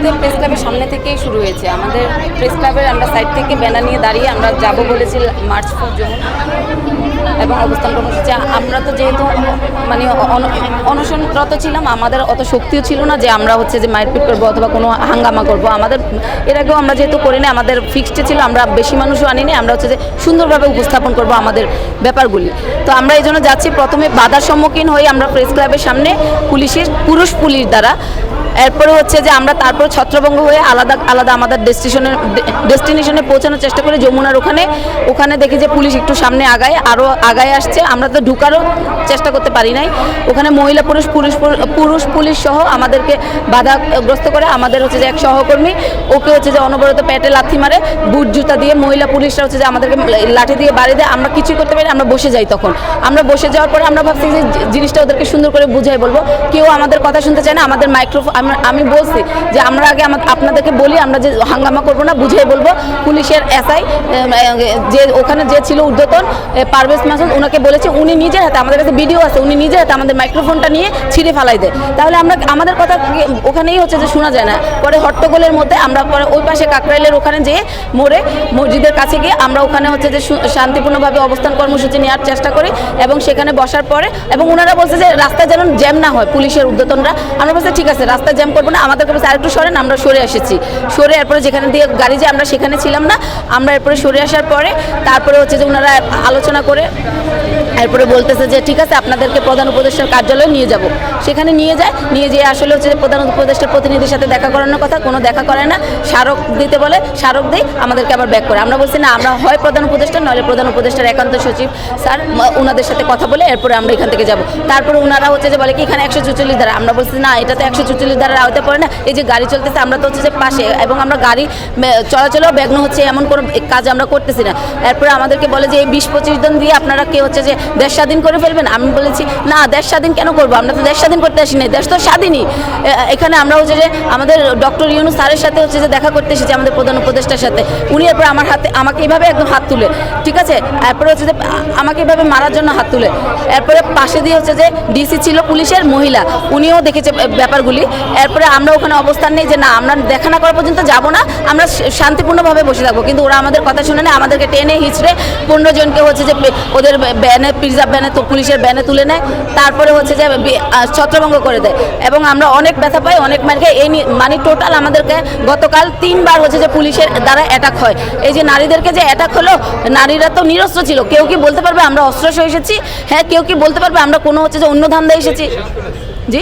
বলতে প্রেস ক্লাবের সামনে থেকেই শুরু হয়েছে। আমাদের প্রেস ক্লাবের আমরা সাইড থেকে ব্যানার নিয়ে দাঁড়িয়ে আমরা যাব বলেছি মার্চ ফর যমুনা এবং অবস্থান কর্মসূচি। আমরা তো যেহেতু মানে অনশনরত ছিলাম, আমাদের অত শক্তিও ছিল না যে আমরা হচ্ছে যে মারপিট করবো অথবা কোনো হাঙ্গামা করবো। আমাদের এর আগেও আমরা যেহেতু করি না, আমাদের ফিক্সড ছিল আমরা বেশি মানুষও আনিনি, আমরা হচ্ছে যে সুন্দরভাবে উপস্থাপন করবো আমাদের ব্যাপারগুলি। তো আমরা এই জন্য যাচ্ছি। প্রথমে বাধার সম্মুখীন হই আমরা প্রেস ক্লাবের সামনে পুলিশ দ্বারা। এরপরে হচ্ছে যে আমরা তারপর ছত্রভঙ্গ হয়ে আলাদা আলাদা আমাদের ডেস্টিনেশনে পৌঁছানোর চেষ্টা করি যমুনার ওখানে দেখি যে পুলিশ একটু সামনে আরও আগায় আসছে। আমরা তো ঢুকারও চেষ্টা করতে পারি নাই। ওখানে মহিলা পুলিশ সহ আমাদেরকে বাধাগ্রস্ত করে। আমাদের হচ্ছে যে এক সহকর্মী ওকে হচ্ছে যে অনবরত পেটে লাথি মারে, বুট জুতা দিয়ে। মহিলা পুলিশরা হচ্ছে যে আমাদেরকে লাঠি দিয়ে বাড়ি দেয়। আমরা কিছুই করতে পারি, আমরা বসে যাই। তখন আমরা বসে যাওয়ার পরে আমরা ভাবছি যে জিনিসটা ওদেরকে সুন্দর করে বুঝাই বলবো, কেউ আমাদের কথা শুনতে চায় না। আমাদের মাইক্রোফোন আমি বলছি যে আমরা আগে আপনাদেরকে বলি আমরা যে হাঙ্গামা করবো না, বুঝাই বলবো। পুলিশের এসআই যে ওখানে যে ছিল ঊর্ধ্বতন পারভেজ মাসুদ, ওনাকে বলেছে, উনি নিজের হাতে, আমাদের কাছে ভিডিও আছে, উনি নিজের হাতে আমাদের মাইক্রোফোনটা নিয়ে ছিঁড়ে ফেলাই দেয়। তাহলে আমাদের কথা ওখানেই হচ্ছে যে শোনা যায় না। পরে হট্টগোলের মধ্যে আমরা পরে ওই পাশে কাকরাইলের ওখানে যেয়ে মোড়ে মসজিদের কাছে গিয়ে আমরা ওখানে হচ্ছে যে শান্তিপূর্ণভাবে অবস্থান কর্মসূচি নেওয়ার চেষ্টা করি এবং সেখানে বসার পরে এবং ওনারা বলছে যে রাস্তায় যেন জ্যাম না হয়, পুলিশের ঊর্ধ্বতনরা। আমরা বলছি ঠিক আছে, রাস্তায় জ্যাম করবো না, আমাদেরকে বলছে আরেকটু সরেন। আমরা সরে এসেছি। সরে এরপরে যেখানে দিয়ে গাড়ি যায় আমরা সেখানে ছিলাম না। আমরা এরপরে সরে আসার পরে তারপরে হচ্ছে যে ওনারা আলোচনা করে এরপরে বলতেছে যে ঠিক আছে আপনাদেরকে প্রধান উপদেষ্টার কার্যালয়ে নিয়ে যাব। সেখানে নিয়ে যেয়ে আসলে হচ্ছে যে প্রধান উপদেষ্টার প্রতিনিধির সাথে দেখা করানোর কথা, কোনো দেখা করে না। স্মারক দিতে বলে, স্মারক দেই, আমাদেরকে আবার ব্যাক করে। আমরা বলছি না, আমরা হয় প্রধান উপদেষ্টা নইলে প্রধান উপদেষ্টার একান্ত সচিব স্যার ওনাদের সাথে কথা বলে এরপরে আমরা এখান থেকে যাব। তারপরে ওনারা হচ্ছে যে বলে কি এখানে 144 ধারা। আমরা বলছি না, এটা তো 144 ধারার আওতায় পড়ে না। এই যে গাড়ি চলতেছে আমরা তো হচ্ছে যে পাশে, এবং আমরা গাড়ি চলাচলেও বিঘ্ন হচ্ছে এমন কোনো কাজ আমরা করতেছি না। এরপরে আমাদেরকে বলে যে এই 20-25 জন দিয়ে আপনারা কে হচ্ছে যে দেশ স্বাধীন করে ফেলবেন। আমি বলেছি না, দেশ স্বাধীন কেন করবো, আমরা তো দেশ স্বাধীন করতে আসি নাই, দেশ তো স্বাধীনই। এখানে আমরা হচ্ছে যে আমাদের ডক্টর ইউনূস স্যারের সাথে হচ্ছে যে দেখা করতে এসেছি, আমাদের প্রধান উপদেষ্টার সাথে। উনি এরপর আমাকে এইভাবে একদম হাত তুলে, ঠিক আছে, এরপরে হচ্ছে যে আমাকে এইভাবে মারার জন্য হাত তুলে। এরপরে পাশে দিয়ে হচ্ছে যে ডিসি ছিল পুলিশের মহিলা, উনিও দেখেছে ব্যাপারগুলি। এরপরে আমরা ওখানে অবস্থান নেই যে না, আমরা দেখা না করা পর্যন্ত যাব না, আমরা শান্তিপূর্ণভাবে বসে থাকবো। কিন্তু ওরা আমাদের কথা শুনে না, আমাদেরকে টেনে হিচড়ে 15 জনকে হচ্ছে যে ওদের ব্যানে, রিজার্ভ ব্যানে, তো পুলিশের ব্যানে তুলে নেয়। তারপরে হচ্ছে যে ছত্রভঙ্গ করে দেয় এবং আমরা অনেক ব্যথা পাই, অনেক মার খাই। এই মানে টোটাল আমাদেরকে গতকাল 3 বার হচ্ছে যে পুলিশের দ্বারা অ্যাটাক হয়। এই যে নারীদেরকে যে অ্যাটাক হলো, নারীরা তো নিরস্ত্র ছিল। কেউ কি বলতে পারবে আমরা অস্ত্র সহ এসেছি? হ্যাঁ, কেউ কি বলতে পারবে আমরা কোনো হচ্ছে যে অন্য ধান্দায় এসেছি? জি।